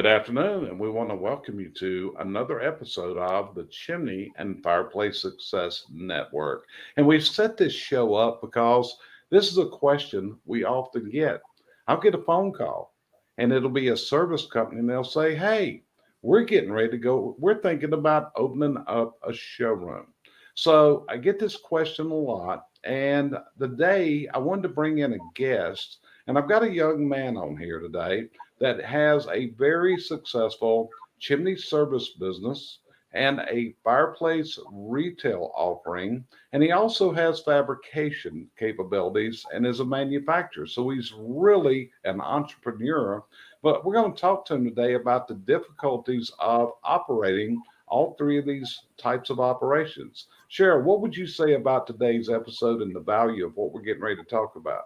Good afternoon, and we want to welcome you to another episode of the Chimney and Fireplace Success Network. And we've set this show up because this is a question we often get. I'll get a phone call, and it'll be a service company, and they'll say, "Hey, we're getting ready to go. We're thinking about opening up a showroom." So I get this question a lot, and today I wanted to bring in a guest, and I've got a young man on here today that has a very successful chimney service business and a fireplace retail offering. And he also has fabrication capabilities and is a manufacturer. So he's really an entrepreneur. But we're going to talk to him today about the difficulties of operating all three of these types of operations. Cheryl, what would you say about today's episode and the value of what we're getting ready to talk about?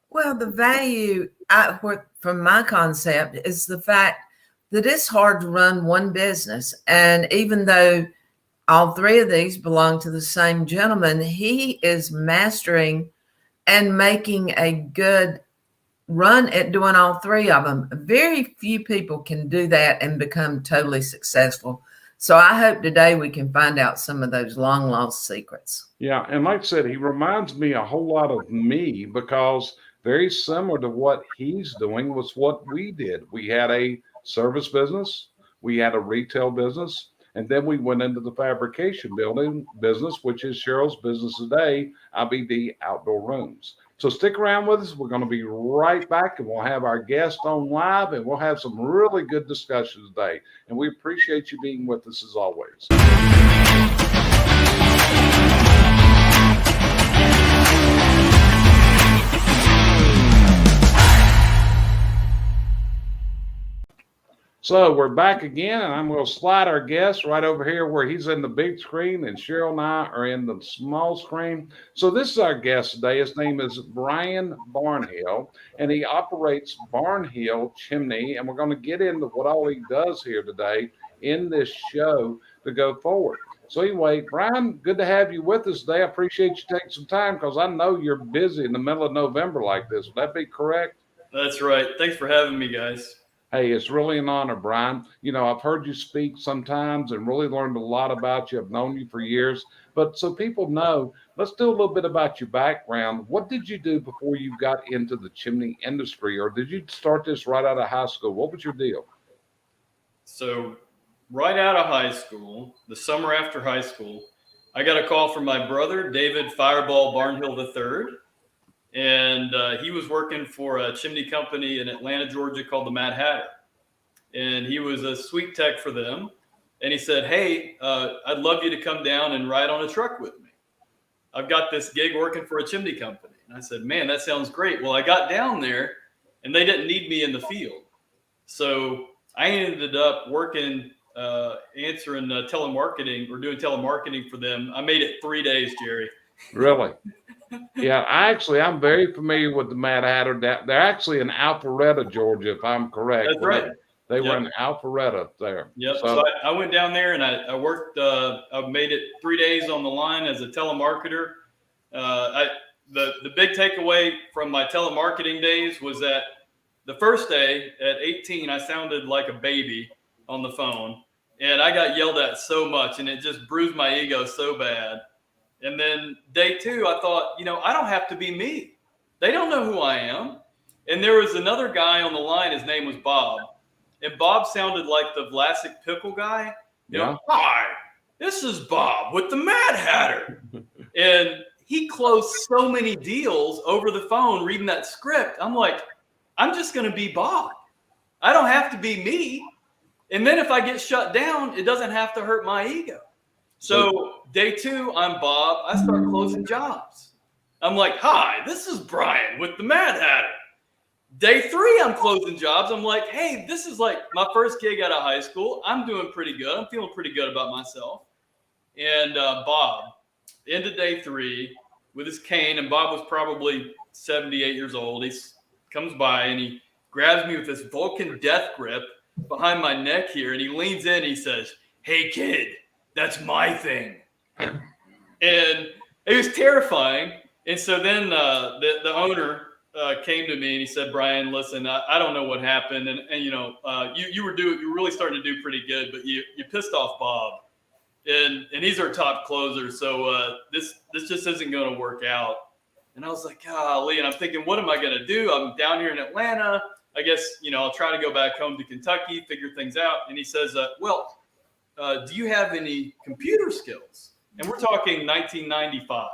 Well, the value from my concept is the fact that it's hard to run one business. And even though all three of these belong to the same gentleman, he is mastering and making a good run at doing all three of them. Very few people can do that and become totally successful. So I hope today we can find out some of those long lost secrets. Yeah, and like I said, he reminds me a whole lot of me because very similar to what he's doing was what we did. We had a service business, we had a retail business, and then we went into the fabrication building business, which is Cheryl's business today, IBD Outdoor Rooms. So stick around with us. We're going to be right back, and we'll have our guest on live, and we'll have some really good discussion today. And we appreciate you being with us as always. So we're back again, and I'm going to slide our guest right over here where he's in the big screen, and Cheryl and I are in the small screen. So this is our guest today. His name is Brion Barnhill, and he operates Barnhill Chimney, and we're going to get into what all he does here today in this show to go forward. So anyway, Brion, good to have you with us today. I appreciate you taking some time because I know you're busy in the middle of November like this. Would that be correct? That's right. Thanks for having me, guys. Hey, it's really an honor, Brion. You know, I've heard you speak sometimes and really learned a lot about you. I've known you for years. But so people know, let's do a little bit about your background. What did you do before you got into the chimney industry? Or did you start this right out of high school? What was your deal? So right out of high school, the summer after high school, I got a call from my brother, David Fireball Barnhill III. And he was working for a chimney company in Atlanta, Georgia called the Mad Hatter. And he was a suite tech for them. And he said, "Hey, I'd love you to come down and ride on a truck with me. I've got this gig working for a chimney company." And I said, "Man, that sounds great." Well, I got down there and they didn't need me in the field. So I ended up working, answering telemarketing or doing telemarketing for them. I made it 3 days, Jerry. Really? Yeah, I'm very familiar with the Mad Hatter. They're actually in Alpharetta, Georgia, if I'm correct. That's right. They were in Alpharetta there. Yep. So I went down there and I worked. I made it 3 days on the line as a telemarketer. The big takeaway from my telemarketing days was that the first day at 18, I sounded like a baby on the phone, and I got yelled at so much, and it just bruised my ego so bad. And then day two, I thought, I don't have to be me. They don't know who I am. And there was another guy on the line. His name was Bob. And Bob sounded like the Vlasic pickle guy. "Hi, this is Bob with the Mad Hatter." And he closed so many deals over the phone reading that script. I'm like, I'm just going to be Bob. I don't have to be me. And then if I get shut down, it doesn't have to hurt my ego. So day two, I'm Bob. I start closing jobs. I'm like, "Hi, this is Brion with the Mad Hatter." Day three, I'm closing jobs. I'm like, "Hey, this is like my first gig out of high school. I'm doing pretty good. I'm feeling pretty good about myself." And Bob, end of day three, with his cane, and Bob was probably 78 years old. He comes by and he grabs me with this Vulcan death grip behind my neck here, and he leans in. He says, "Hey, kid, that's my thing." And it was terrifying. And so then the owner came to me and he said, Brian, listen, I don't know what happened. And you know, you were really starting to do pretty good, but you pissed off Bob. And he's our top closer. So this just isn't going to work out. And I was like, golly. And I'm thinking, what am I going to do? I'm down here in Atlanta. I guess, you know, I'll try to go back home to Kentucky, figure things out. And he says, do you have any computer skills? And we're talking 1995.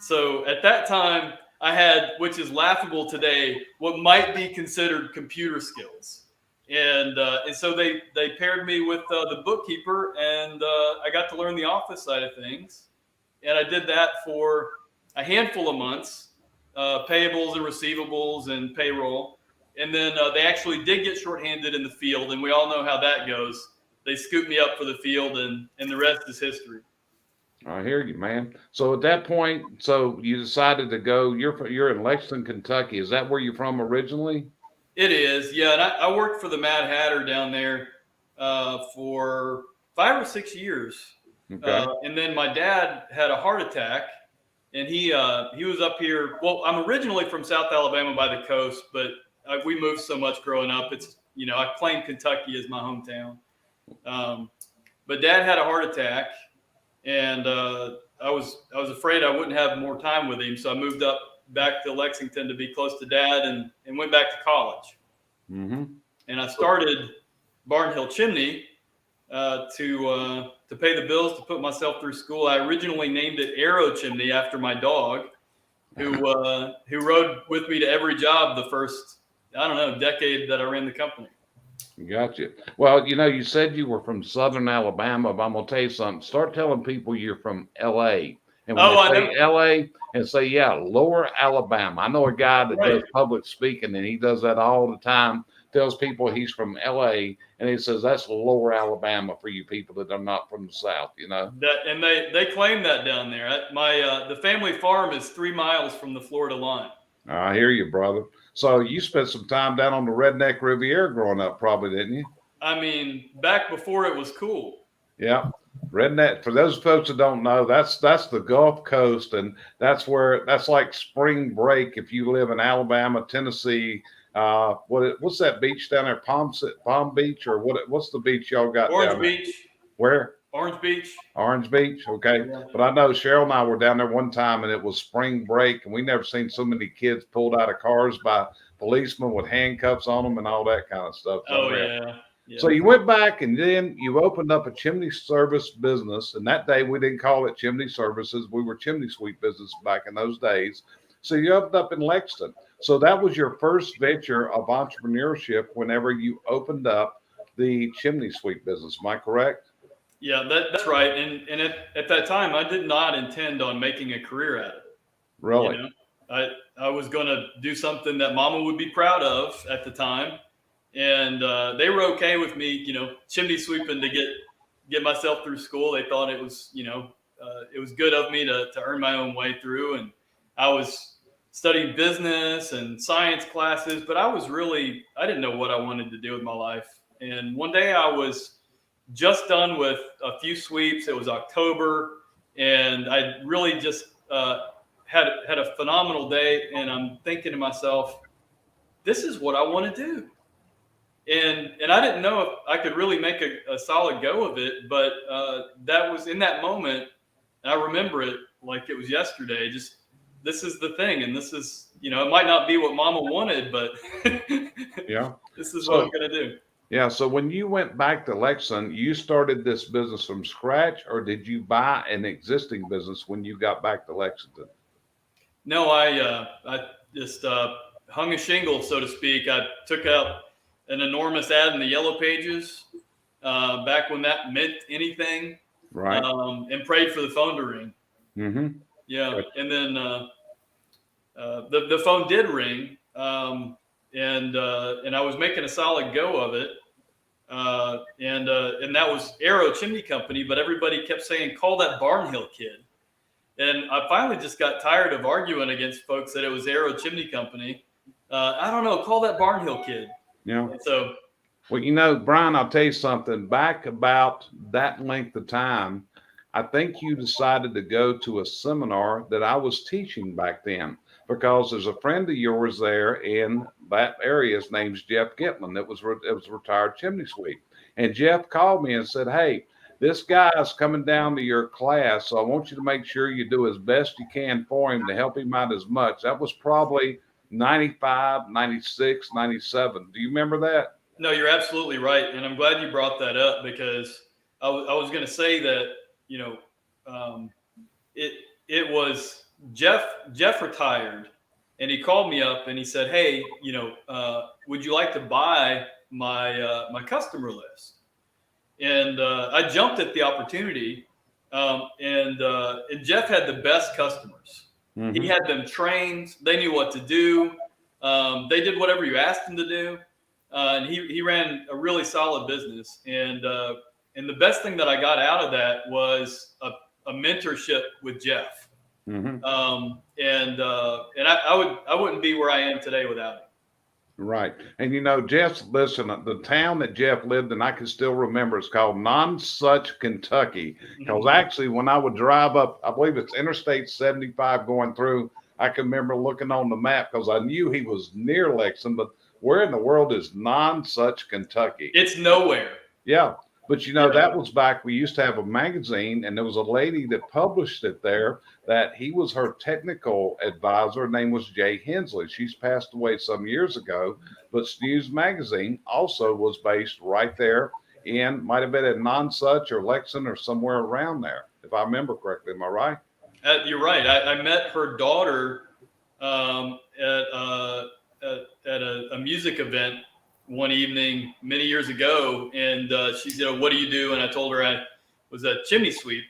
So at that time, I had, which is laughable today, what might be considered computer skills. And so they paired me with the bookkeeper, and I got to learn the office side of things. And I did that for a handful of months, payables and receivables and payroll. And then they actually did get shorthanded in the field, and we all know how that goes. They scooped me up for the field, and the rest is history. I hear you, man. So at that point, so you decided to go. You're in Lexington, Kentucky. Is that where you're from originally? It is, yeah. And I worked for the Mad Hatter down there for 5 or 6 years. Okay. And then my dad had a heart attack, and he was up here. Well, I'm originally from South Alabama by the coast, but we moved so much growing up. It's, you know, I claim Kentucky as my hometown. But Dad had a heart attack, and I was afraid I wouldn't have more time with him, so I moved back to Lexington to be close to Dad, and went back to college. Mm-hmm. And I started Barnhill Chimney to pay the bills, to put myself through school. I originally named it Arrow Chimney after my dog, who rode with me to every job the first, I don't know, decade that I ran the company. Gotcha. Well, you know, you said you were from Southern Alabama, but I'm gonna tell you something. Start telling people you're from LA. And when they say LA and say, yeah, Lower Alabama. I know a guy that does public speaking, and he does that all the time. Tells people he's from LA, and he says that's Lower Alabama for you people that are not from the South, you know. And they claim that down there. The family farm is 3 miles from the Florida line. I hear you, brother. So you spent some time down on the Redneck Riviera growing up, probably, didn't you? I mean, back before it was cool. Yeah. Redneck, for those folks that don't know, that's the Gulf Coast, and that's like spring break if you live in Alabama, Tennessee. What's that beach down there? Palm Beach, or what's the beach y'all got down there? Orange Beach. Where? Orange Beach. Orange Beach, okay. Yeah. But I know Sheryl and I were down there one time, and it was spring break, and we never seen so many kids pulled out of cars by policemen with handcuffs on them and all that kind of stuff. Oh, yeah. Yeah. So you went back, and then you opened up a chimney service business. And that day we didn't call it chimney services. We were chimney sweep business back in those days. So you opened up in Lexington. So that was your first venture of entrepreneurship whenever you opened up the chimney sweep business. Am I correct? Yeah, that's right. And at that time, I did not intend on making a career at it. Really? You know? I was going to do something that Mama would be proud of at the time. And they were okay with me, you know, chimney sweeping to get myself through school. They thought it was, you know, it was good of me to earn my own way through. And I was studying business and science classes, but I didn't know what I wanted to do with my life. And one day I was just done with a few sweeps. It was October, and I really just had a phenomenal day. And I'm thinking to myself, this is what I want to do. And I didn't know if I could really make a solid go of it, but that was in that moment. And I remember it like it was yesterday. Just, this is the thing. And this is, you know, it might not be what Mama wanted, but yeah, this is what I'm going to do. Yeah. So when you went back to Lexington, you started this business from scratch, or did you buy an existing business when you got back to Lexington? No, I just hung a shingle, so to speak. I took out an enormous ad in the Yellow Pages back when that meant anything, right? And prayed for the phone to ring. Mm-hmm. Yeah, right. And then the phone did ring, and I was making a solid go of it, and that was Arrow Chimney Company. But everybody kept saying, "Call that Barnhill kid," and I finally just got tired of arguing against folks that it was Arrow Chimney Company. I don't know, call that Barnhill kid. Yeah. So, well, you know, Brian, I'll tell you something. Back about that length of time, I think you decided to go to a seminar that I was teaching back then. because there's a friend of yours there in that area. His name's Jeff Gitlin. It was a retired chimney sweep. And Jeff called me and said, hey, this guy's coming down to your class, so I want you to make sure you do as best you can for him to help him out as much. That was probably 95, 96, 97. Do you remember that? No, you're absolutely right. And I'm glad you brought that up, because I was going to say that, it was Jeff retired, and he called me up and he said, hey, would you like to buy my customer list? And I jumped at the opportunity. And Jeff had the best customers. Mm-hmm. He had them trained. They knew what to do. They did whatever you asked them to do. And he ran a really solid business. And the best thing that I got out of that was a mentorship with Jeff. Mm-hmm. And I wouldn't be where I am today without him. Right. And Jeff, listen, the town that Jeff lived in, I can still remember, it's called Nonsuch, Kentucky. Because actually, when I would drive up, I believe it's Interstate 75 going through, I can remember looking on the map because I knew he was near Lexington, but where in the world is Nonsuch, Kentucky? It's nowhere. Yeah. But that was back, we used to have a magazine, and there was a lady that published it there that he was her technical advisor. Her name was Jay Hensley. She's passed away some years ago, but Snooze Magazine also was based right there might have been at Nonsuch or Lexington or somewhere around there, if I remember correctly. Am I right? You're right. I met her daughter at a music event one evening many years ago, and she said, what do you do? And I told her I was a chimney sweep,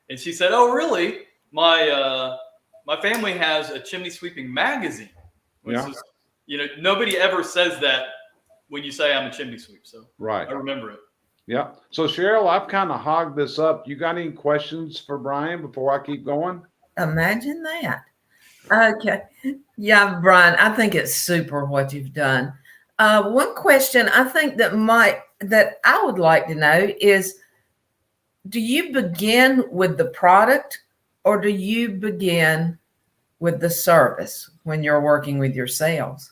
and she said, oh, really? My family has a chimney sweeping magazine. Which is, nobody ever says that when you say I'm a chimney sweep. So right. I remember it. Yeah. So Sheryl, I've kind of hogged this up. You got any questions for Brion before I keep going? Imagine that. Okay. Yeah, Brion, I think it's super what you've done. One question I think that I would like to know is, do you begin with the product or do you begin with the service when you're working with your sales?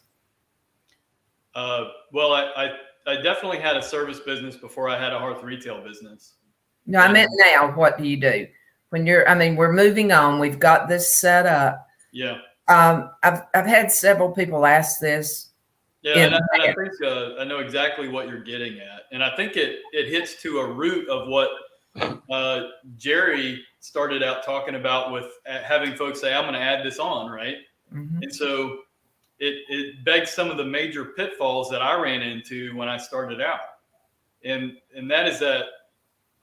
Well, I definitely had a service business before I had a hearth retail business. No, I meant now, what do you do? When we're moving on, we've got this set up. Yeah. I've had several people ask this. Yeah, and I think I know exactly what you're getting at. And I think it hits to a root of what Jerry started out talking about with having folks say, I'm going to add this on, right? Mm-hmm. And so it begs some of the major pitfalls that I ran into when I started out. And that is that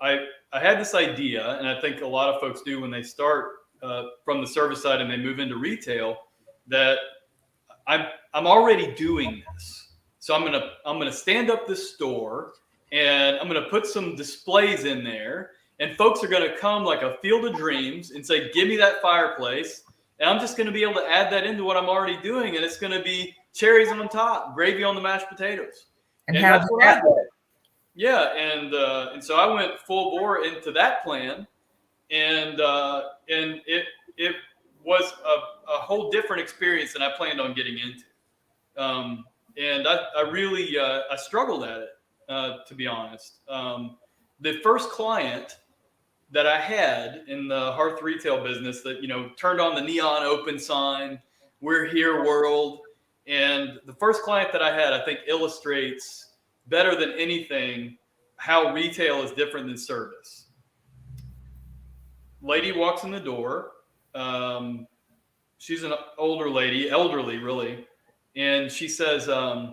I had this idea, and I think a lot of folks do when they start from the service side and they move into retail, that I'm already doing this. So I'm gonna stand up this store and I'm gonna put some displays in there, and folks are gonna come like a field of dreams and say, give me that fireplace. And I'm just gonna be able to add that into what I'm already doing, and it's gonna be cherries on top, gravy on the mashed potatoes. And that's what I did. Yeah, and so I went full bore into that plan, and it was a whole different experience than I planned on getting into. And I really I struggled at it, to be honest. The first client that I had in the hearth retail business that, turned on the neon open sign, "We're here world." And the first client that I had, I think, illustrates better than anything how retail is different than service. Lady walks in the door. She's an older lady, elderly really. And she says, hi,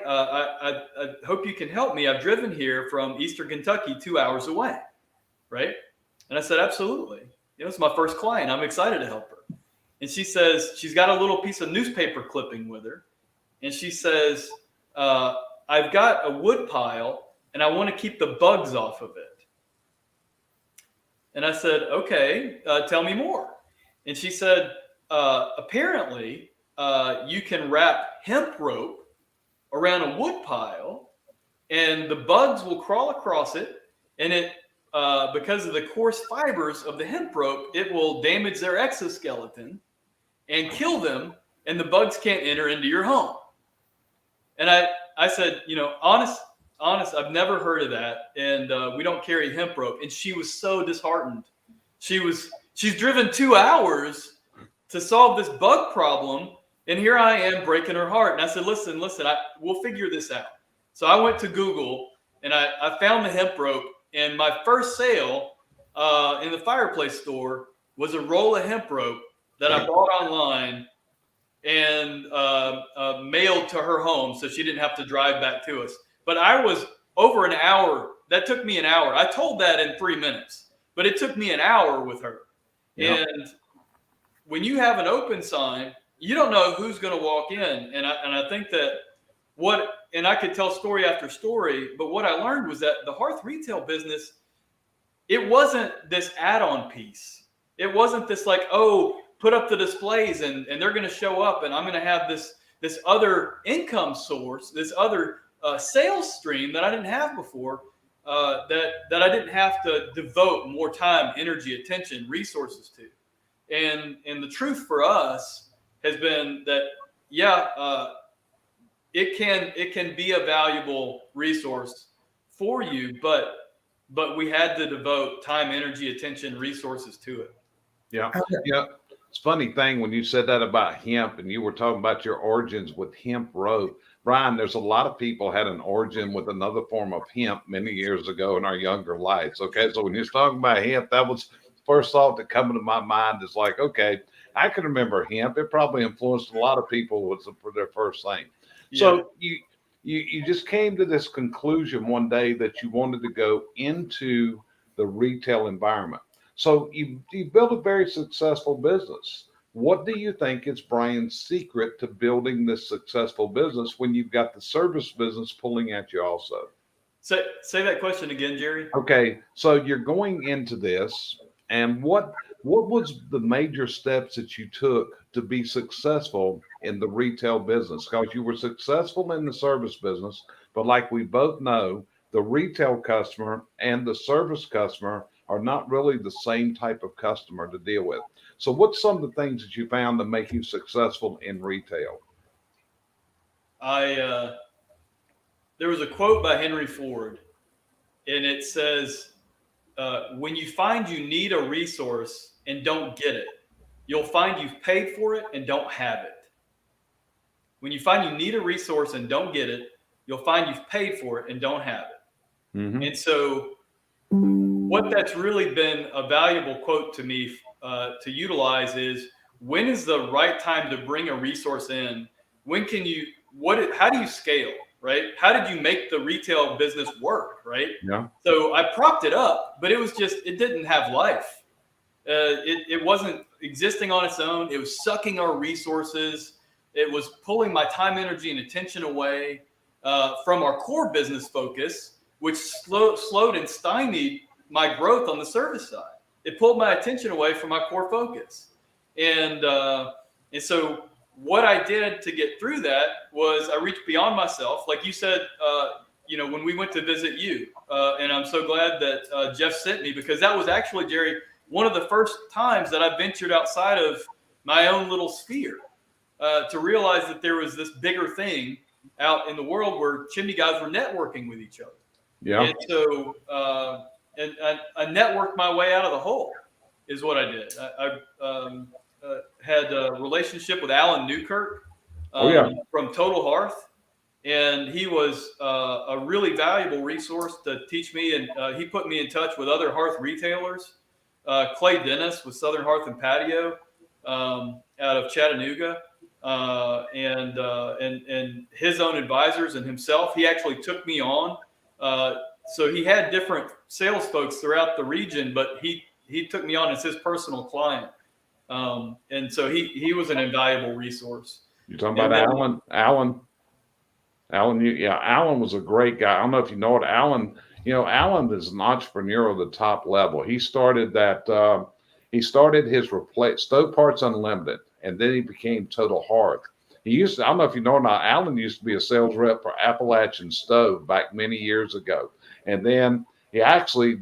I hope you can help me. I've driven here from Eastern Kentucky 2 hours away. Right. And I said, absolutely. It's my first client. I'm excited to help her. And she says, she's got a little piece of newspaper clipping with her. And she says, I've got a wood pile and I want to keep the bugs off of it. And I said, okay, tell me more. And she said, apparently you can wrap hemp rope around a wood pile and the bugs will crawl across it. And it, because of the coarse fibers of the hemp rope, it will damage their exoskeleton. and kill them, and the bugs can't enter into your home. And I said, honest, I've never heard of that. And we don't carry hemp rope. And she was so disheartened. She's driven 2 hours to solve this bug problem. And here I am breaking her heart. And I said, listen, we'll figure this out. So I went to Google and I found the hemp rope. And my first sale in the fireplace store was a roll of hemp rope that I bought online and mailed to her home so she didn't have to drive back to us. But I was over an hour. That took me an hour. I told that in 3 minutes, but it took me an hour with her. Yep. And when you have an open sign, you don't know who's going to walk in. And I think that and I could tell story after story, but what I learned was that the hearth retail business, it wasn't this add-on piece. It wasn't this like, oh, put up the displays and they're going to show up and I'm going to have this other income source, this other sales stream that I didn't have before, that I didn't have to devote more time, energy, attention, resources to. And the truth for us has been that, it can be a valuable resource for you, but we had to devote time, energy, attention, resources to it. Yeah. Yeah. It's a funny thing when you said that about hemp and you were talking about your origins with hemp rope. Brian, there's a lot of people had an origin with another form of hemp many years ago in our younger lives. Okay. So when you're talking about hemp, that was the first thought that come into my mind is like, okay, I can remember hemp. It probably influenced a lot of people for their first thing. Yeah. So you just came to this conclusion one day that you wanted to go into the retail environment. So you built a very successful business. What do you think is Brion's secret to building this successful business when you've got the service business pulling at you also? Say that question again, Jerry. Okay, so you're going into this, and what was the major steps that you took to be successful in the retail business? Because you were successful in the service business, but like we both know, the retail customer and the service customer are not really the same type of customer to deal with. So what's some of the things that you found to make you successful in retail? There was a quote by Henry Ford, and it says, when you find you need a resource and don't get it, you'll find you've paid for it and don't have it. When you find you need a resource and don't get it, you'll find you've paid for it and don't have it. Mm-hmm. And so what that's really been a valuable quote to me to utilize is, when is the right time to bring a resource in? How do you scale, right? How did you make the retail business work, right? Yeah. So I propped it up, but it didn't have life. It wasn't existing on its own. It was sucking our resources. It was pulling my time, energy, and attention away from our core business focus, which slowed and stymied my growth on the service side. It pulled my attention away from my core focus. And so what I did to get through that was I reached beyond myself. Like you said, when we went to visit you, and I'm so glad that Jeff sent me, because that was actually, Jerry, one of the first times that I ventured outside of my own little sphere to realize that there was this bigger thing out in the world where chimney guys were networking with each other. Yeah. And so I networked my way out of the hole is what I did. I had a relationship with Alan Newkirk from Total Hearth. And he was a really valuable resource to teach me. And he put me in touch with other hearth retailers. Clay Dennis with Southern Hearth and Patio out of Chattanooga. And his own advisors and himself. He actually took me on. So he had different sales folks throughout the region, but he took me on as his personal client. And so he was an invaluable resource. You're talking about Alan? Alan, Alan was a great guy. I don't know if you know it. Alan is an entrepreneur of the top level. He started his Stove Parts Unlimited, and then he became Total Hearth. I don't know if you know or not, Alan used to be a sales rep for Appalachian Stove back many years ago. And then He actually,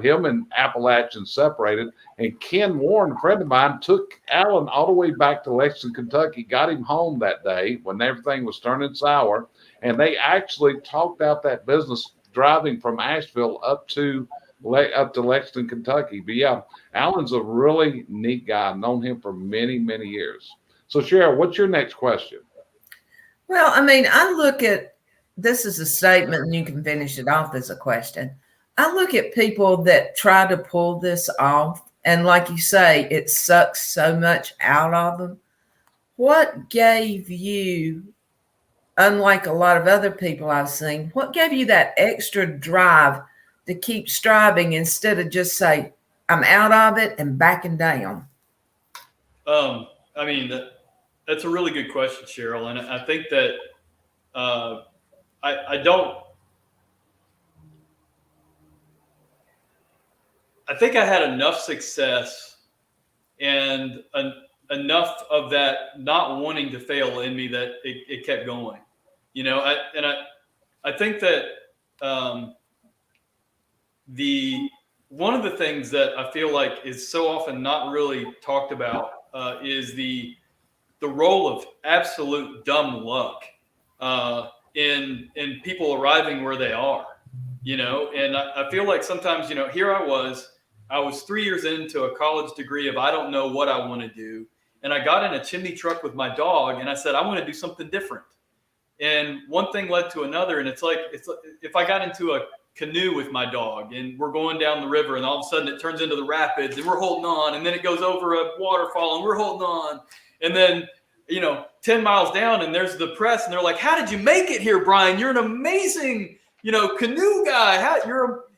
him and Appalachian separated, and Ken Warren, a friend of mine, took Alan all the way back to Lexington, Kentucky, got him home that day when everything was turning sour, and they actually talked out that business driving from Asheville up to Lexington, Kentucky. But yeah, Alan's a really neat guy. I've known him for many, many years. So Sheryl, what's your next question? Well, I mean, I look at this as a statement and you can finish it off as a question. I look at people that try to pull this off, and like you say, it sucks so much out of them. What gave you, unlike a lot of other people I've seen, what gave you that extra drive to keep striving instead of just say, I'm out of it and backing down? I mean, that's a really good question, Sheryl. And I think that I think I had enough success and enough of that not wanting to fail in me that it kept going. I think that one of the things that I feel like is so often not really talked about is the role of absolute dumb luck in people arriving where they are, and I feel like sometimes, here I was 3 years into a college degree of I don't know what I want to do. And I got in a chimney truck with my dog and I said, I want to do something different. And one thing led to another. And it's like if I got into a canoe with my dog and we're going down the river and all of a sudden it turns into the rapids and we're holding on, and then it goes over a waterfall and we're holding on. And then, 10 miles down and there's the press and they're like, how did you make it here, Brian? You're an amazing, canoe guy.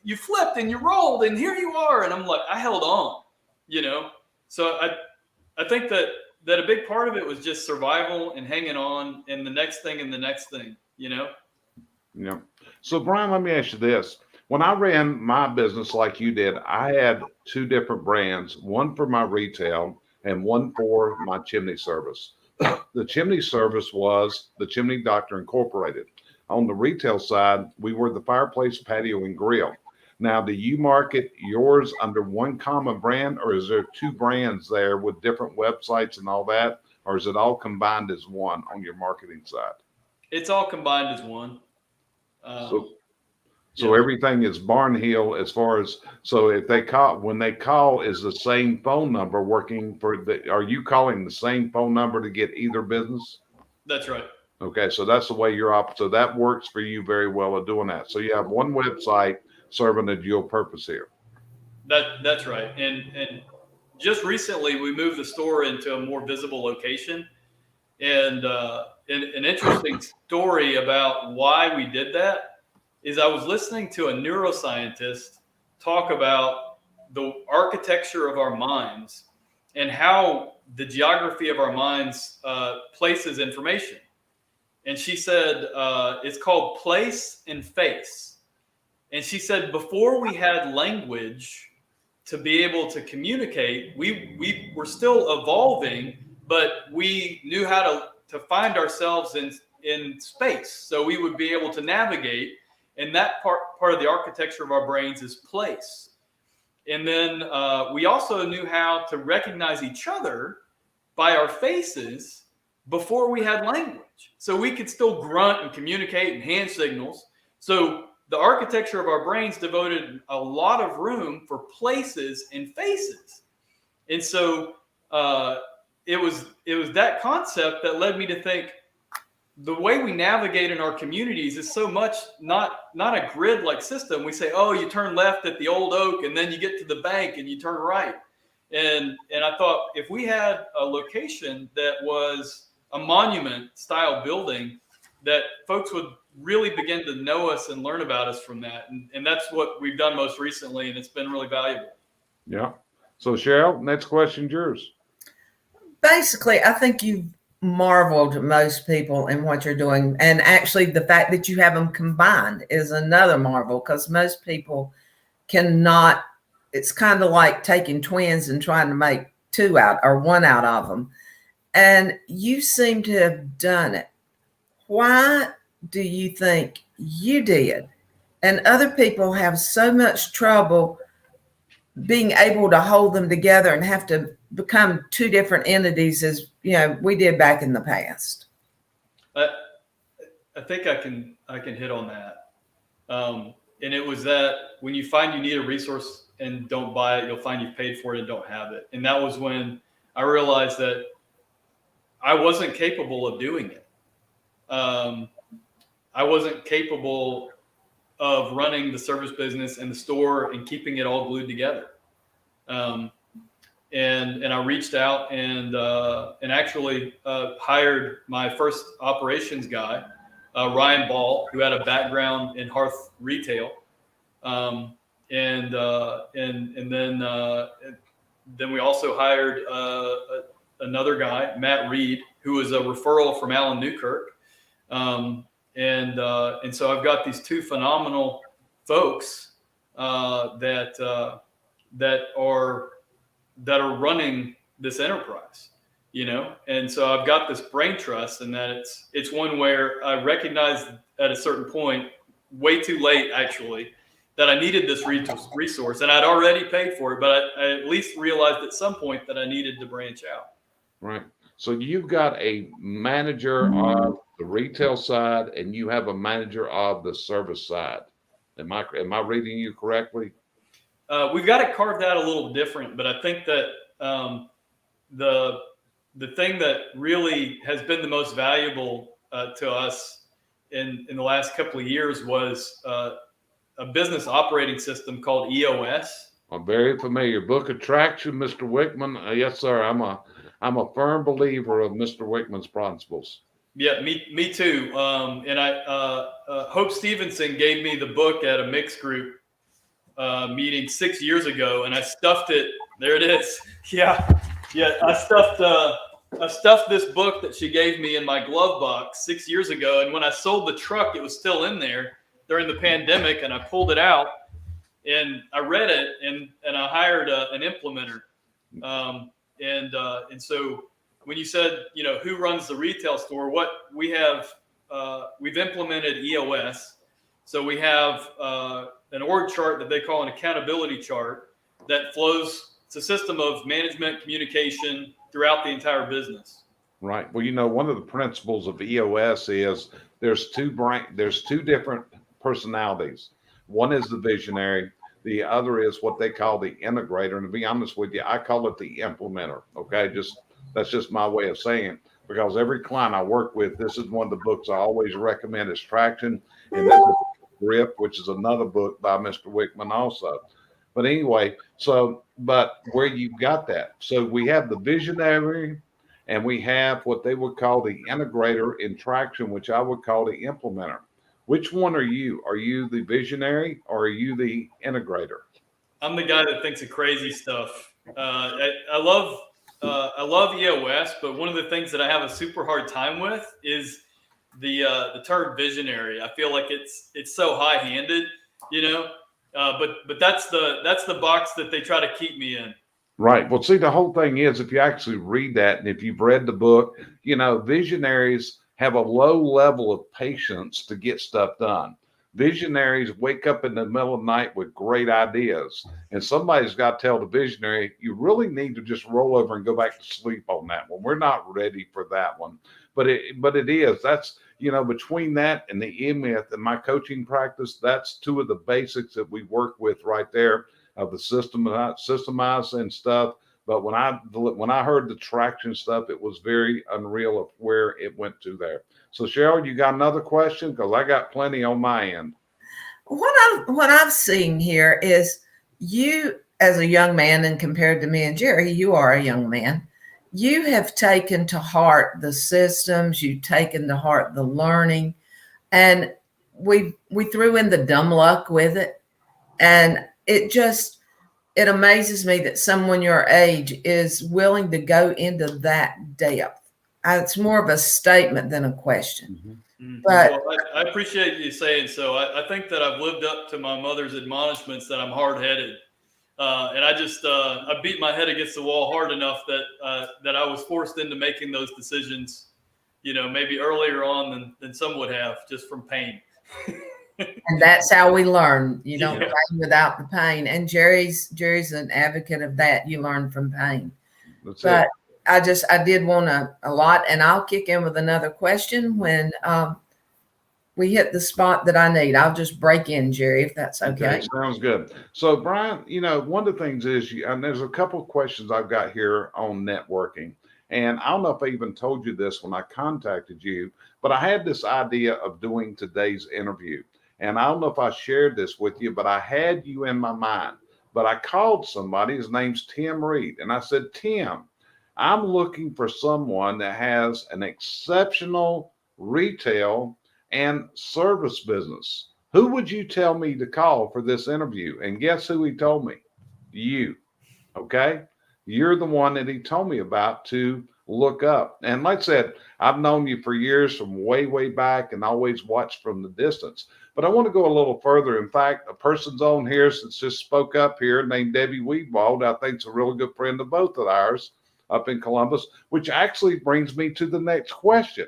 You flipped and you rolled and here you are. And I'm like, I held on, So I think that a big part of it was just survival and hanging on and the next thing and the next thing, Yeah. So Brian, let me ask you this. When I ran my business like you did, I had two different brands, one for my retail and one for my chimney service. The chimney service was the Chimney Doctor Incorporated. On the retail side, we were the Fireplace Patio and Grill. Now, do you market yours under one common brand, or is there two brands there with different websites and all that, or is it all combined as one on your marketing side? It's all combined as one. So everything is Barnhill as far as, so if when they call, is the same phone number working are you calling the same phone number to get either business? That's right. Okay. So that's the way so that works for you very well at doing that. So you have one website serving a dual purpose here. That's right. And just recently we moved the store into a more visible location, and an interesting story about why we did that is I was listening to a neuroscientist talk about the architecture of our minds and how the geography of our minds places information. And she said, it's called place and face. And she said, before we had language to be able to communicate, we were still evolving, but we knew how to find ourselves in space. So we would be able to navigate. And that part of the architecture of our brains is place. And then we also knew how to recognize each other by our faces before we had language. So we could still grunt and communicate and hand signals. So the architecture of our brains devoted a lot of room for places and faces. And so it was that concept that led me to think, the way we navigate in our communities is so much not a grid-like system. We say, oh, you turn left at the Old Oak and then you get to the bank and you turn right. And I thought if we had a location that was a monument style building, that folks would really begin to know us and learn about us from that. And that's what we've done most recently. And it's been really valuable. Yeah. So Sheryl, next question's yours. Basically, I think you've marveled most people in what you're doing, and actually the fact that you have them combined is another marvel, because most people cannot. It's kind of like taking twins and trying to make two out or one out of them, and you seem to have done it. Why do you think you did, and other people have so much trouble being able to hold them together and have to become two different entities as we did back in the past. I think I can hit on that. And it was that when you find you need a resource and don't buy it, you'll find you've paid for it and don't have it. And that was when I realized that I wasn't capable of doing it. I wasn't capable of running the service business and the store and keeping it all glued together. And I reached out and actually hired my first operations guy, Ryan Ball, who had a background in hearth retail, and then we also hired another guy, Matt Reed, who was a referral from Alan Newkirk, and so I've got these two phenomenal folks that are running this enterprise. And so I've got this brain trust, and that it's one where I recognized at a certain point, way too late actually, that I needed this resource, and I'd already paid for it, but I at least realized at some point that I needed to branch out. Right. So you've got a manager of the retail side, and you have a manager of the service side. Am I reading you correctly? We've got it carved out a little different, but I think that the thing that really has been the most valuable to us in the last couple of years was a business operating system called EOS. I'm very familiar. Book of Traction, Mr. Wickman. Yes, sir. I'm a firm believer of Mr. Wickman's principles. Yeah, me too. And Hope Stevenson gave me the book at a mixed group meeting 6 years ago, and I stuffed it. There it is. Yeah. I stuffed this book that she gave me in my glove box 6 years ago, and when I sold the truck, it was still in there during the pandemic, and I pulled it out and I read it, and I hired an implementer. And so when you said, who runs the retail store, what we have, we've implemented EOS. So we have an org chart that they call an accountability chart that flows. It's a system of management communication throughout the entire business. Right. Well, one of the principles of EOS is there's two different personalities. One is the visionary. The other is what they call the integrator. And to be honest with you, I call it the implementer. Okay. That's just my way of saying it, because every client I work with, this is one of the books I always recommend is Traction. And this is Grip, which is another book by Mr. Wickman also. But anyway, but where you've got that. So we have the visionary, and we have what they would call the integrator in Traction, which I would call the implementer. Which one are you? Are you the visionary, or are you the integrator? I'm the guy that thinks of crazy stuff. I love EOS, but one of the things that I have a super hard time with is the term visionary. I feel like it's so high-handed, but that's the box that they try to keep me in. Right. Well, see, the whole thing is, if you actually read that, and if you've read the book, visionaries have a low level of patience to get stuff done. Visionaries wake up in the middle of the night with great ideas, and somebody's got to tell the visionary, you really need to just roll over and go back to sleep on that one. We're not ready for that one. But it is. That's, between that and the E-Myth in my coaching practice, that's two of the basics that we work with right there of the systemize and stuff. But when I heard the Traction stuff, it was very unreal of where it went to there. So Sheryl, you got another question? Because I got plenty on my end. What I've seen here is you, as a young man, and compared to me and Jerry, you are a young man. You have taken to heart the systems. You've taken to heart the learning, and we threw in the dumb luck with it, and it amazes me that someone your age is willing to go into that depth. It's more of a statement than a question. Mm-hmm. But well, I appreciate you saying so. I think that I've lived up to my mother's admonishments that I'm hard-headed. And I beat my head against the wall hard enough that I was forced into making those decisions, maybe earlier on than some would have, just from pain. And that's how we learn. You don't Yeah. train without the pain. And Jerry's an advocate of that. You learn from pain. That's But it. I did want a lot, and I'll kick in with another question when we hit the spot that I need. I'll just break in, Jerry, if that's okay. Sounds good. So, Brian, one of the things is, and there's a couple of questions I've got here on networking. And I don't know if I even told you this when I contacted you, but I had this idea of doing today's interview. And I don't know if I shared this with you, but I had you in my mind. But I called somebody, his name's Tim Reed, and I said, Tim, I'm looking for someone that has an exceptional retail and service business. Who would you tell me to call for this interview? And guess who he told me? You. Okay. You're the one that he told me about to look up. And like I said, I've known you for years from way, way back and always watched from the distance. But I want to go a little further. In fact, a person's on here since just spoke up here named Debbie Weedwald, I think is a really good friend of both of ours up in Columbus, which actually brings me to the next question.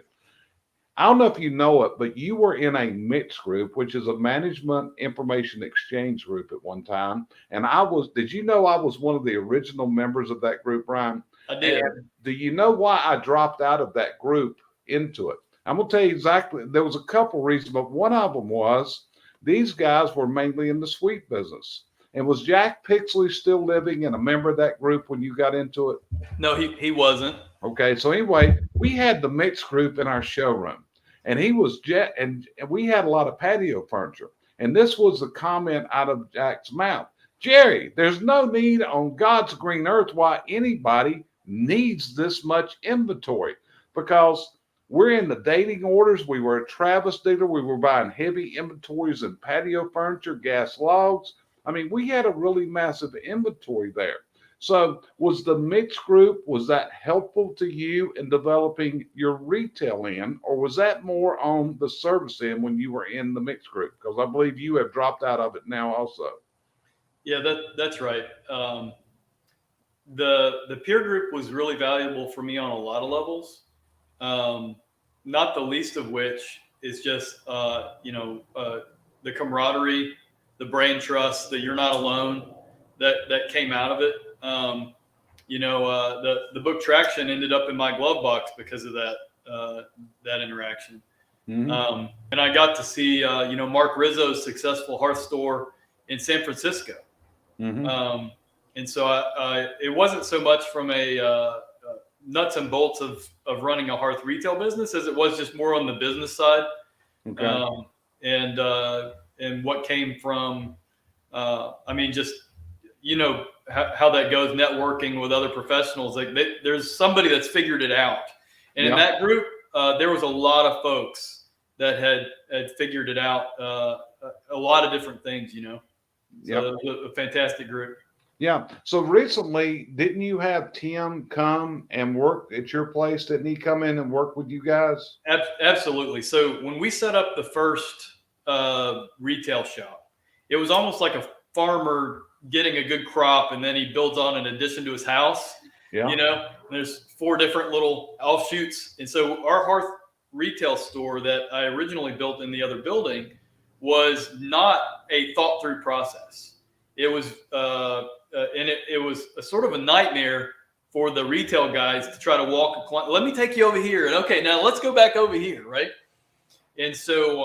I don't know if you know it, but you were in a mixed group, which is a management information exchange group at one time. And did you know I was one of the original members of that group, Brian? I did. And do you know why I dropped out of that group into it? I'm going to tell you exactly. There was a couple reasons, but one of them was these guys were mainly in the sweet business. And was Jack Pixley still living and a member of that group when you got into it? No, he wasn't. Okay, so anyway, we had the mixed group in our showroom, and he was Jet, and we had a lot of patio furniture. And this was the comment out of Jack's mouth: Jerry, there's no need on God's green earth why anybody needs this much inventory, because we're in the dating orders. We were a Travis dealer. We were buying heavy inventories and patio furniture, gas logs. I mean, we had a really massive inventory there. So was the mixed group, was that helpful to you in developing your retail end, or was that more on the service end when you were in the mixed group? Because I believe you have dropped out of it now also. Yeah, that's right. The peer group was really valuable for me on a lot of levels. Not the least of which is just the camaraderie, the brain trust, that you're not alone, that came out of it. The book Traction ended up in my glove box because of that interaction. Mm-hmm. And I got to see Mark Rizzo's successful hearth store in San Francisco. Mm-hmm. And so it wasn't so much from a nuts and bolts of running a hearth retail business as it was just more on the business side. Okay. And what came from, just, how that goes, networking with other professionals. Like there's somebody that's figured it out. And in that group, there was a lot of folks that had figured it out, a lot of different things, So it was a fantastic group. Yeah. So recently, didn't you have Tim come and work at your place? Didn't he come in and work with you guys? Absolutely. So when we set up the first retail shop, it was almost like a farmer getting a good crop, and then he builds on an addition to his house. Yeah. There's 4 different little offshoots. And so our hearth retail store that I originally built in the other building was not a thought through process. It was, it was a sort of a nightmare for the retail guys to try to walk a client. Let me take you over here. And okay, now let's go back over here. Right. And so,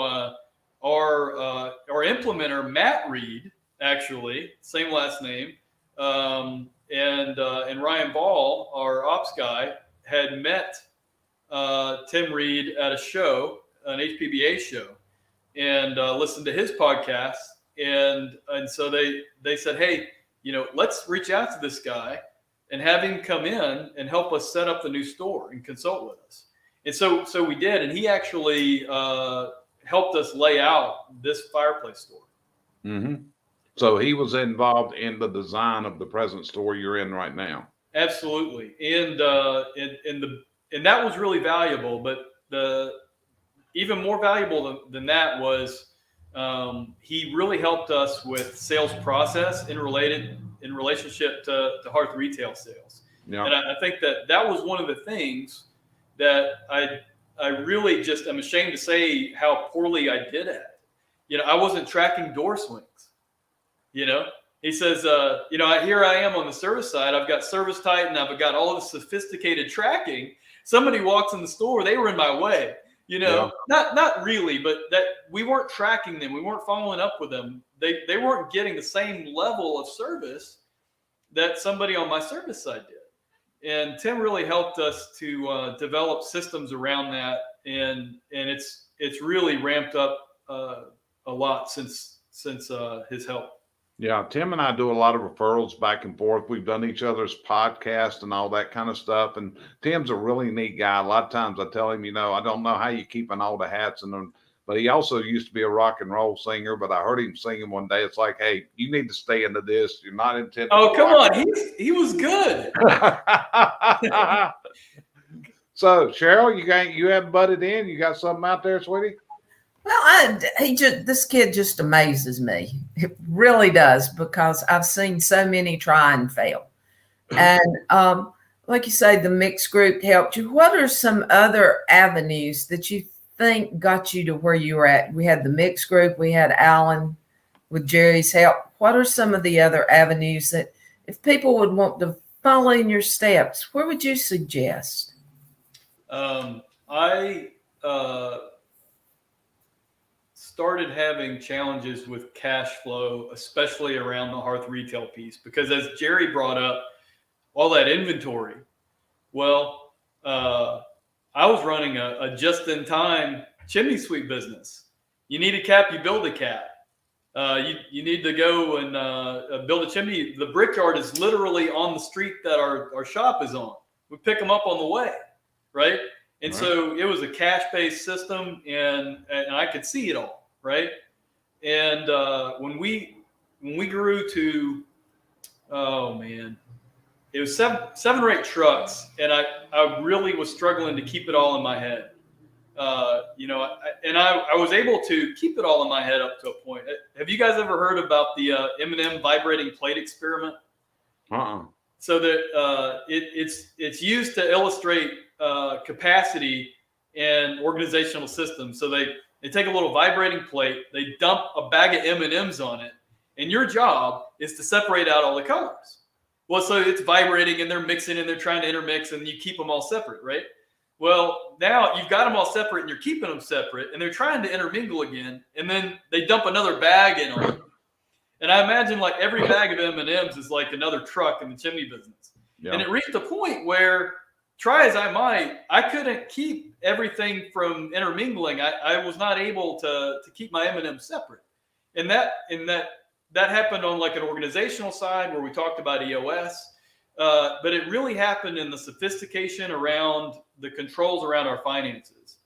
our implementer, Matt Reed, actually, same last name, and Ryan Ball, our ops guy, had met Tim Reed at a show, an HPBA show, and listened to his podcast. And so they said, hey, let's reach out to this guy and have him come in and help us set up the new store and consult with us. And so we did, and he actually helped us lay out this fireplace store. Mm-hmm. So he was involved in the design of the present store you're in right now. Absolutely, and that was really valuable. But the even more valuable than that was he really helped us with sales process in relationship to hearth retail sales. Yeah. And I think that was one of the things that I really just am ashamed to say how poorly I did at. I wasn't tracking door swings. He says, here I am on the service side. I've got Service Titan. I've got all the sophisticated tracking. Somebody walks in the store, they were in my way. Not really, but that we weren't tracking them. We weren't following up with them. They weren't getting the same level of service that somebody on my service side did. And Tim really helped us to develop systems around that, and it's really ramped up a lot since his help. Yeah, Tim and I do a lot of referrals back and forth. We've done each other's podcast and all that kind of stuff. And Tim's a really neat guy. A lot of times I tell him, I don't know how you keeping all the hats and them. But he also used to be a rock and roll singer. But I heard him singing one day. It's like, hey, you need to stay into this. You're not intended. Oh, come on. He was good. So, Sheryl, you haven't butted in. You got something out there, sweetie? Well, this kid just amazes me. It really does, because I've seen so many try and fail. And like you say, the mixed group helped you. What are some other avenues that you think got you to where you were at? We had the mixed group. We had Alan with Jerry's help. What are some of the other avenues that if people would want to follow in your steps, where would you suggest? I started having challenges with cash flow, especially around the hearth retail piece, because as Jerry brought up, all that inventory. Well, I was running a just-in-time chimney sweep business. You need a cap, you build a cap. You need to go and build a chimney. The brickyard is literally on the street that our shop is on. We pick them up on the way, right? And so it was a cash-based system, and I could see it all, right? And when we grew to, oh man, it was seven or eight trucks, and I really was struggling to keep it all in my head. I was able to keep it all in my head up to a point. Have you guys ever heard about the M&M vibrating plate experiment? So that it's used to illustrate capacity and organizational systems. So they take a little vibrating plate, they dump a bag of M&Ms on it, and your job is to separate out all the colors. Well, so it's vibrating and they're mixing and they're trying to intermix, and you keep them all separate, right? Well, now you've got them all separate and you're keeping them separate, and they're trying to intermingle again, and then they dump another bag in on them. And I imagine like every bag of M&Ms is like another truck in the chimney business. Yeah. And it reached a point where, try as I might, I couldn't keep everything from intermingling. I was not able to keep my M&Ms separate. And that happened on like an organizational side where we talked about EOS. But it really happened in the sophistication around the controls around our finances.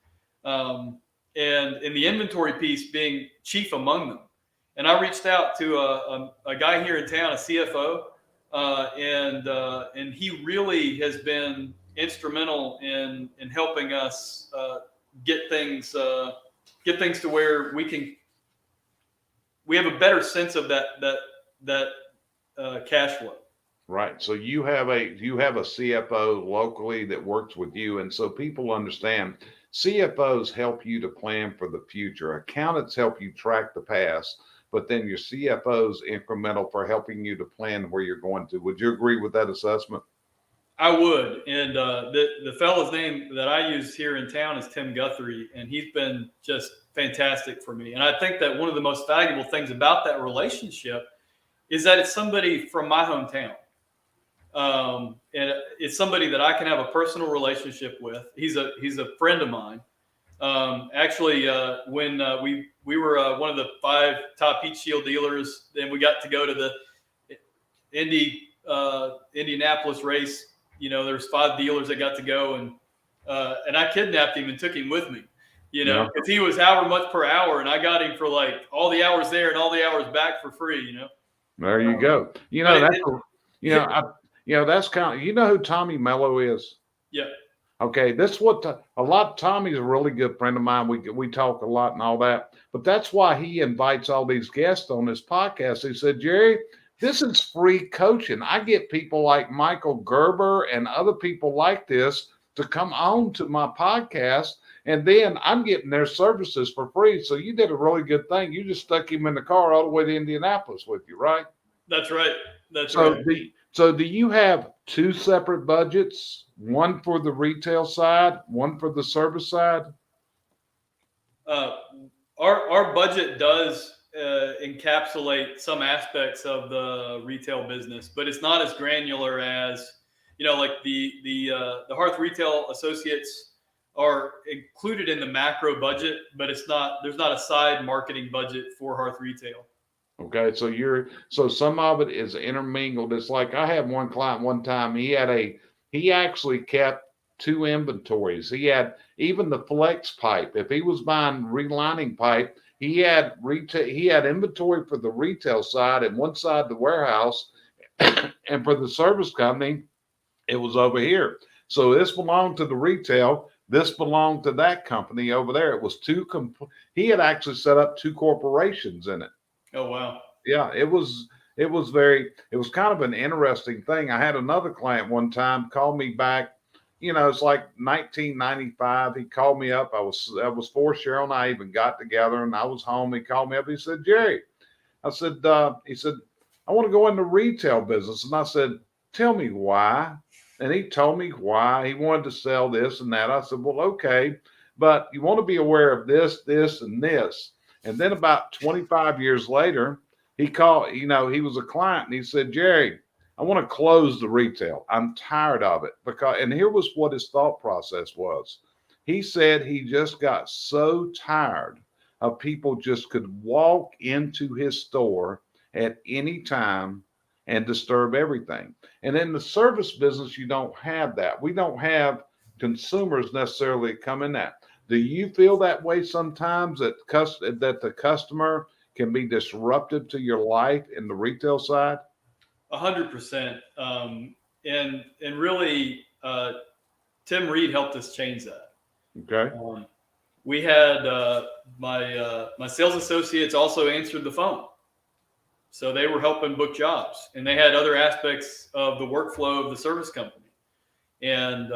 And in the inventory piece being chief among them. And I reached out to a guy here in town, a CFO, and he really has been instrumental in helping us get things to where we have a better sense of that cash flow. Right. So you have a CFO locally that works with you, and so people understand CFOs help you to plan for the future. Accountants help you track the past. But then your CFO's incremental for helping you to plan where you're going to. Would you agree with that assessment? I would. And the fellow's name that I use here in town is Tim Guthrie, and he's been just fantastic for me. And I think that one of the most valuable things about that relationship is that it's somebody from my hometown. And it's somebody that I can have a personal relationship with. He's a friend of mine. Actually, when we were one of the 5 top heat shield dealers, and we got to go to the Indianapolis race. There's 5 dealers that got to go, and I kidnapped him and took him with me. Because he was however much per hour, and I got him for like all the hours there and all the hours back for free. There you go. That's kind of, who Tommy Mello is? Yeah. Okay, this is what Tommy's a really good friend of mine. We talk a lot and all that, but that's why he invites all these guests on his podcast. He said, Jerry, this is free coaching. I get people like Michael Gerber and other people like this to come on to my podcast. And then I'm getting their services for free. So you did a really good thing. You just stuck him in the car all the way to Indianapolis with you, right? That's right. That's So right. do you have two separate budgets? One for the retail side, one for the service side? Uh, our budget does encapsulate some aspects of the retail business, but it's not as granular as, like the Hearth Retail Associates are included in the macro budget, but there's not a side marketing budget for Hearth Retail. Okay, so some of it is intermingled. It's like I had one client one time. He actually kept two inventories. He had even the flex pipe. If he was buying relining pipe, he had inventory for the retail side and one side the warehouse, and for the service company, it was over here. So this belonged to the retail. This belonged to that company over there. It was he had actually set up two corporations in it. Oh, wow. Yeah, it was kind of an interesting thing. I had another client one time call me back. It's like 1995. He called me up. I was before Cheryl and I even got together, and I was home. He called me up. He said, Jerry, he said, I want to go into retail business. And I said, tell me why. And he told me why he wanted to sell this and that. I said, well, okay, but you want to be aware of this, this, and this. And then about 25 years later, he called, he was a client, and he said, Jerry, I want to close the retail. I'm tired of it. And here was what his thought process was. He said he just got so tired of people just could walk into his store at any time and disturb everything. And in the service business, you don't have that. We don't have consumers necessarily come in that. Do you feel that way sometimes that the customer can be disruptive to your life in the retail side? 100%. And really, Tim Reed helped us change that. Okay. We had my sales associates also answered the phone. So they were helping book jobs, and they had other aspects of the workflow of the service company. And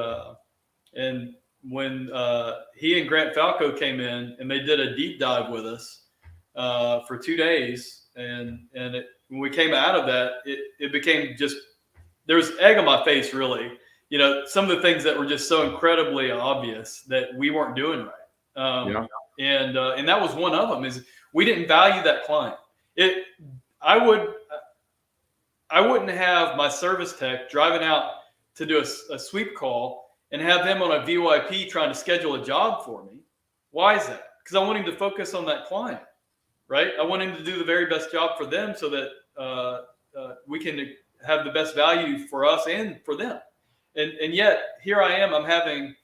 when he and Grant Falco came in and they did a deep dive with us for 2 days, and when we came out of that, it became just, there was egg on my face, really. Some of the things that were just so incredibly obvious that we weren't doing right. And that was one of them, is we didn't value that client. I wouldn't have my service tech driving out to do a sweep call and have him on a VYP trying to schedule a job for me. Why is that? Because I want him to focus on that client, right? I want him to do the very best job for them so that we can have the best value for us and for them. And yet here I am, I'm having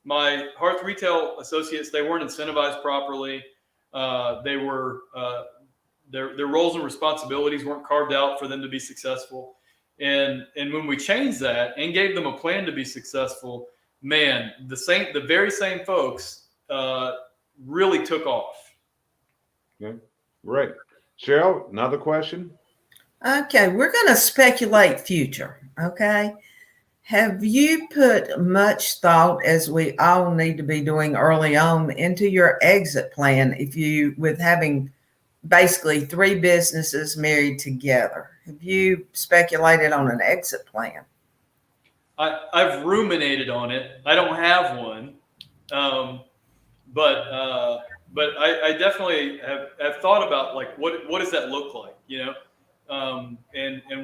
my Hearth Retail Associates, they weren't incentivized properly. They were, their roles and responsibilities weren't carved out for them to be successful. And when we changed that and gave them a plan to be successful, man, the very same folks really took off. Okay, great. Cheryl, another question? Okay, we're going to speculate future. Okay. Have you put much thought, as we all need to be doing early on, into your exit plan with having basically 3 businesses married together? Have you speculated on an exit plan? I've ruminated on it. I don't have one, but I definitely have thought about, like, what does that look like, and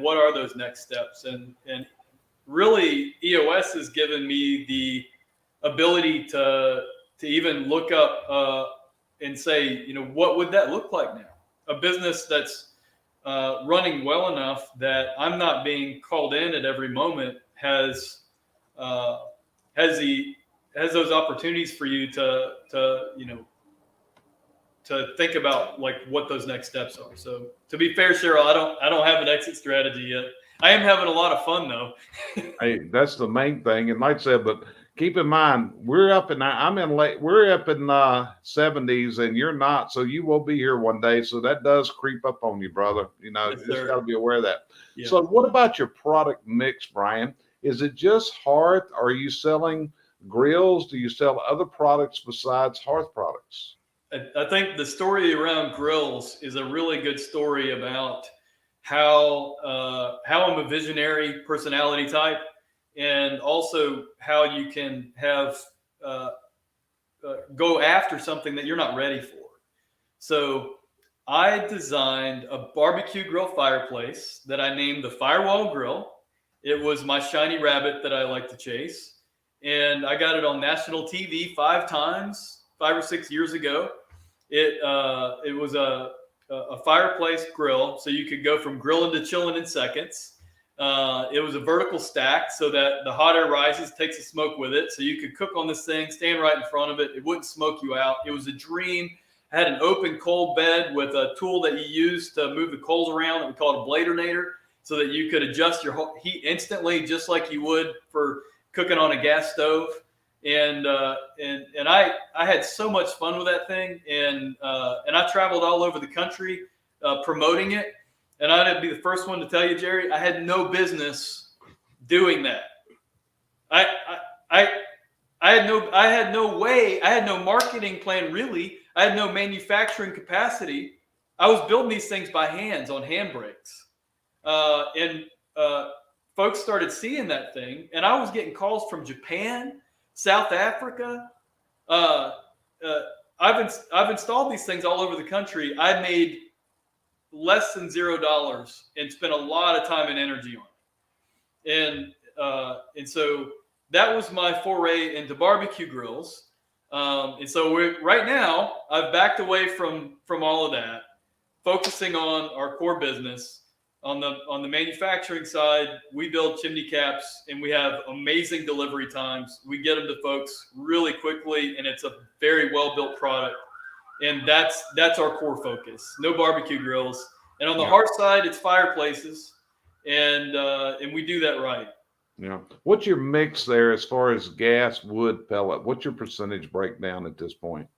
what are those next steps, and really EOS has given me the ability to even look up and say, what would that look like now? A business that's running well enough that I'm not being called in at every moment has those opportunities for you to think about, like, what those next steps are. So to be fair, Cheryl, I don't have an exit strategy yet. I am having a lot of fun though. Hey, that's the main thing. And like I said, but keep in mind, we're up in 70s and you're not, so you will be here one day. So that does creep up on you, brother. Yes, you just got to be aware of that. Yeah. So what about your product mix, Brian? Is it just Hearth? Are you selling grills? Do you sell other products besides hearth products? I think the story around grills is a really good story about how I'm a visionary personality type, and also how you can have go after something that you're not ready for. So I designed a barbecue grill fireplace that I named the Firewall Grill. It was my shiny rabbit that I like to chase, and I got it on national TV 5 or 6 years ago. It was a fireplace grill, so you could go from grilling to chilling in seconds. It was a vertical stack so that the hot air rises, takes the smoke with it. So you could cook on this thing, stand right in front of it. It wouldn't smoke you out. It was a dream. Had an open coal bed with a tool that you use to move the coals around that we call it a bladinator, so that you could adjust your heat instantly, just like you would for cooking on a gas stove. And I had so much fun with that thing, and I traveled all over the country promoting it. And I'd be the first one to tell you, Jerry, I had no business doing that. I had no marketing plan, really. I had no manufacturing capacity. I was building these things by hands on handbrakes. And folks started seeing that thing, and I was getting calls from Japan, South Africa. I've installed these things all over the country. I made less than $0 and spent a lot of time and energy on it. And so that was my foray into barbecue grills. And so right now I've backed away from all of that, focusing on our core business. On the manufacturing side, we build chimney caps, and we have amazing delivery times. We get them to folks really quickly, and it's a very well-built product. And that's our core focus. No barbecue grills. And on the hearth side, it's fireplaces, and we do that right. Yeah. What's your mix there as far as gas, wood, pellet? What's your percentage breakdown at this point?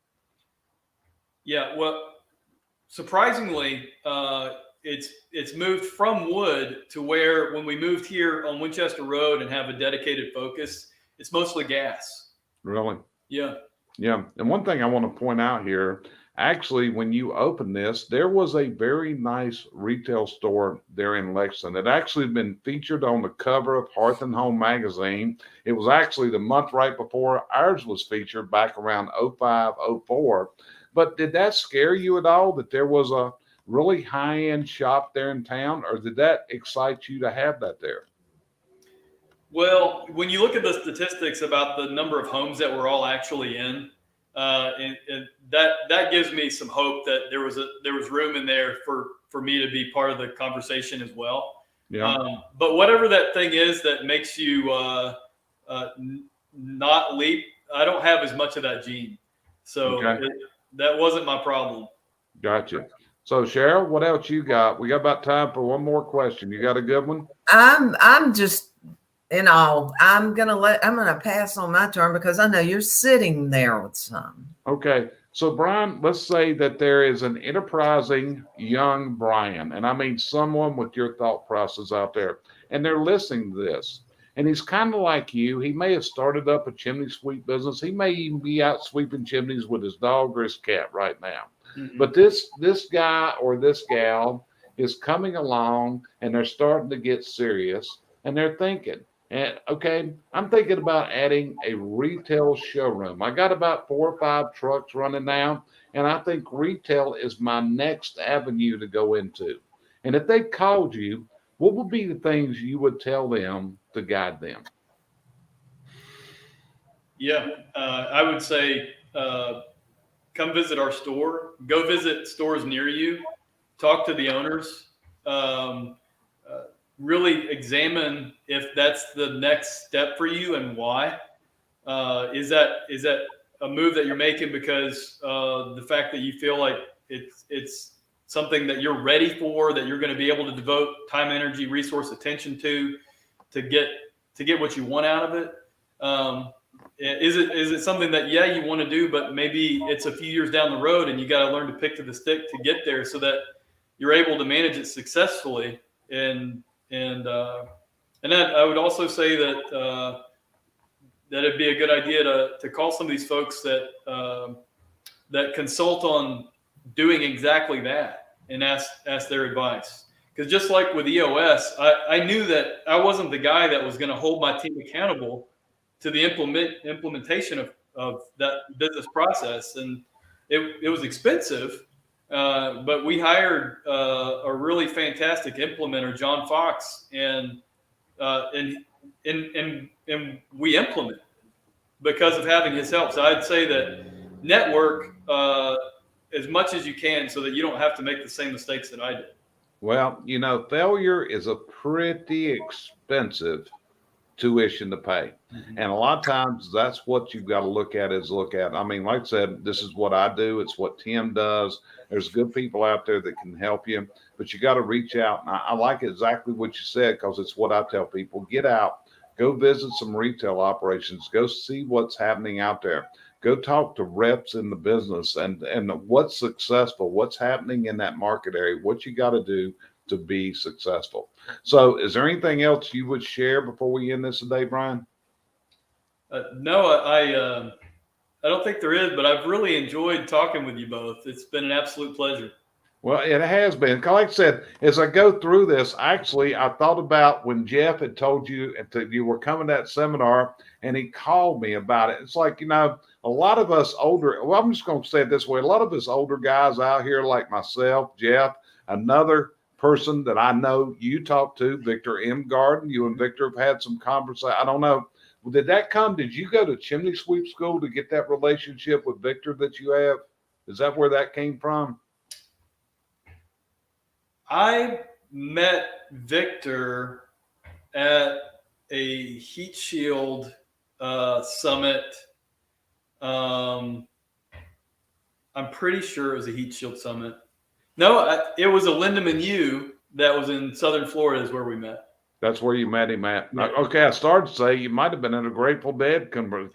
Yeah. Well, surprisingly, it's moved from wood to where when we moved here on Winchester Road and have a dedicated focus, it's mostly gas. Really? Yeah. Yeah. And one thing I want to point out here, actually, when you opened this, there was a very nice retail store there in Lexington. It actually had been featured on the cover of Hearth and Home magazine. It was actually the month right before ours was featured back around 05, 04. But did that scare you at all that there was a really high-end shop there in town, or did that excite you to have that there? Well, when you look at the statistics about the number of homes that we're all actually in, and that gives me some hope that there was room in there for me to be part of the conversation as well. Yeah. But whatever that thing is that makes you not leap, I don't have as much of that gene, so that wasn't my problem. Gotcha. So Sheryl, what else you got? We got about time for one more question. You got a good one? I'm just in awe. I'm gonna pass on my turn because I know you're sitting there with some. Okay. So Brion, let's say that there is an enterprising young Brion, and I mean someone with your thought process out there, and they're listening to this. And he's kind of like you. He may have started up a chimney sweep business. He may even be out sweeping chimneys with his dog or his cat right now. Mm-hmm. But this guy or this gal is coming along, and they're starting to get serious, and they're thinking, and okay, I'm thinking about adding a retail showroom. I got about 4 or 5 trucks running now, and I think retail is my next avenue to go into. And if they called you, what would be the things you would tell them to guide them? Yeah, I would say come visit our store. Go visit stores near you. Talk to the owners. Really examine if that's the next step for you and why. Is that a move that you're making because the fact that you feel like it's something that you're ready for, that you're going to be able to devote time, energy, resource, attention to get what you want out of it? Is it something that you want to do, but maybe it's a few years down the road and you got to learn to pick to the stick to get there so that you're able to manage it successfully? And then I would also say that that it'd be a good idea to call some of these folks that that consult on doing exactly that and ask their advice. Because just like with EOS, I knew that I wasn't the guy that was going to hold my team accountable to the implementation of that business process. And it was expensive, but we hired a really fantastic implementer, John Fox, and we implement because of having his help. So I'd say that network as much as you can so that you don't have to make the same mistakes that I did. Well, failure is a pretty expensive tuition to pay. Mm-hmm. And a lot of times that's what you've got to look at. I mean, like I said, this is what I do. It's what Tim does. There's good people out there that can help you, but you got to reach out. And I like exactly what you said, because it's what I tell people. Get out, go visit some retail operations, go see what's happening out there. Go talk to reps in the business and what's successful, what's happening in that market area, what you got to do to be successful. So is there anything else you would share before we end this today, Brion? No, I don't think there is, but I've really enjoyed talking with you both. It's been an absolute pleasure. Well, it has been. Like I said, as I go through this, actually, I thought about when Jeff had told you that you were coming to that seminar, and he called me about it. It's like, a lot of us older, well, I'm just going to say it this way. A lot of us older guys out here like myself, Jeff, another person that I know you talked to, Victor M. Garden, you and Victor have had some conversation. I don't know. Did that come? Did you go to chimney sweep school to get that relationship with Victor that you have? Is that where that came from? I met Victor at a heat shield summit. I'm pretty sure it was a heat shield summit. No, it was a Lindemann U that was in Southern Florida is where we met. That's where you met him at. Yeah. Okay, I started to say you might have been in a Grateful Dead concert,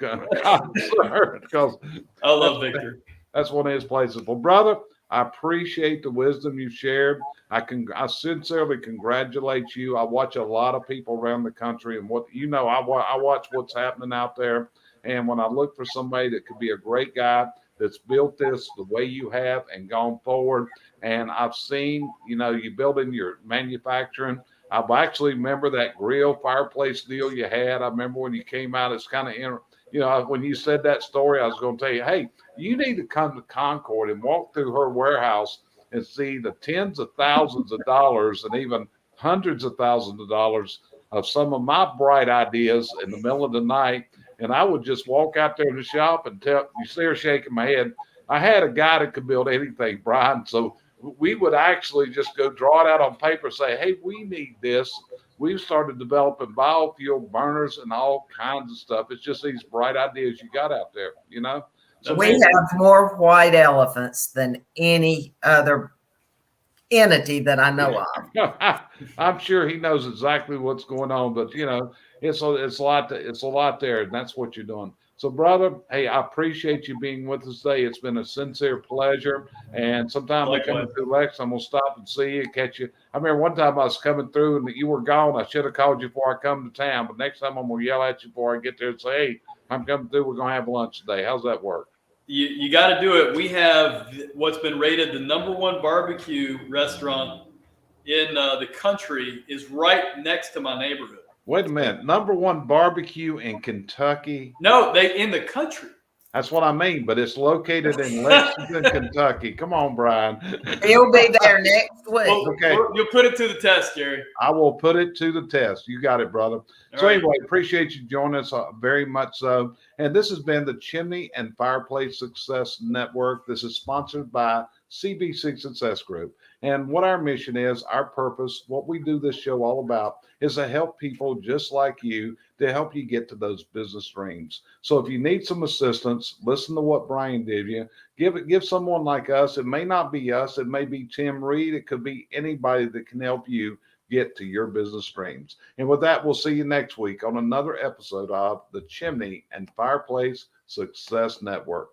because I love Victor. That's one of his places. Well, brother, I appreciate the wisdom you shared. I sincerely congratulate you. I watch a lot of people around the country, and I watch what's happening out there. And when I look for somebody that could be a great guy that's built this the way you have and gone forward, and I've seen, you building your manufacturing. I actually remember that grill fireplace deal you had. I remember when you came out, it's kind of, when you said that story, I was going to tell you, hey, you need to come to Concord and walk through her warehouse and see the tens of thousands of dollars and even hundreds of thousands of dollars of some of my bright ideas in the middle of the night. And I would just walk out there to the shop and you see her shaking my head. I had a guy that could build anything, Brian. So we would actually just go draw it out on paper, say, hey, we need this. We've started developing biofuel burners and all kinds of stuff. It's just these bright ideas you got out there, So we have more white elephants than any other entity that I know of. I'm sure he knows exactly what's going on, but it's a lot there, and that's what you're doing. So, brother, hey, I appreciate you being with us today. It's been a sincere pleasure. And sometime I come through Lex, I'm gonna stop and see you, catch you. I remember one time I was coming through and you were gone. I should have called you before I come to town, but next time I'm gonna yell at you before I get there and say, hey, I'm coming through. We're gonna have lunch today. How's that work? You got to do it. We have what's been rated the #1 barbecue restaurant in the country is right next to my neighborhood. Wait a minute. #1 barbecue in Kentucky? No, in the country. That's what I mean, but it's located in Lexington, Kentucky. Come on, Brian. He'll be there next week. Well, okay. You'll put it to the test, Jerry. I will put it to the test. You got it, brother. So anyway, appreciate you joining us very much so. And this has been the Chimney and Fireplace Success Network. This is sponsored by CB6 Success Group. And what our mission is, our purpose, what we do this show all about is to help people just like you to help you get to those business dreams. So if you need some assistance, listen to what Brian did you. Give someone like us. It may not be us. It may be Tim Reed. It could be anybody that can help you get to your business dreams. And with that, we'll see you next week on another episode of the Chimney and Fireplace Success Network.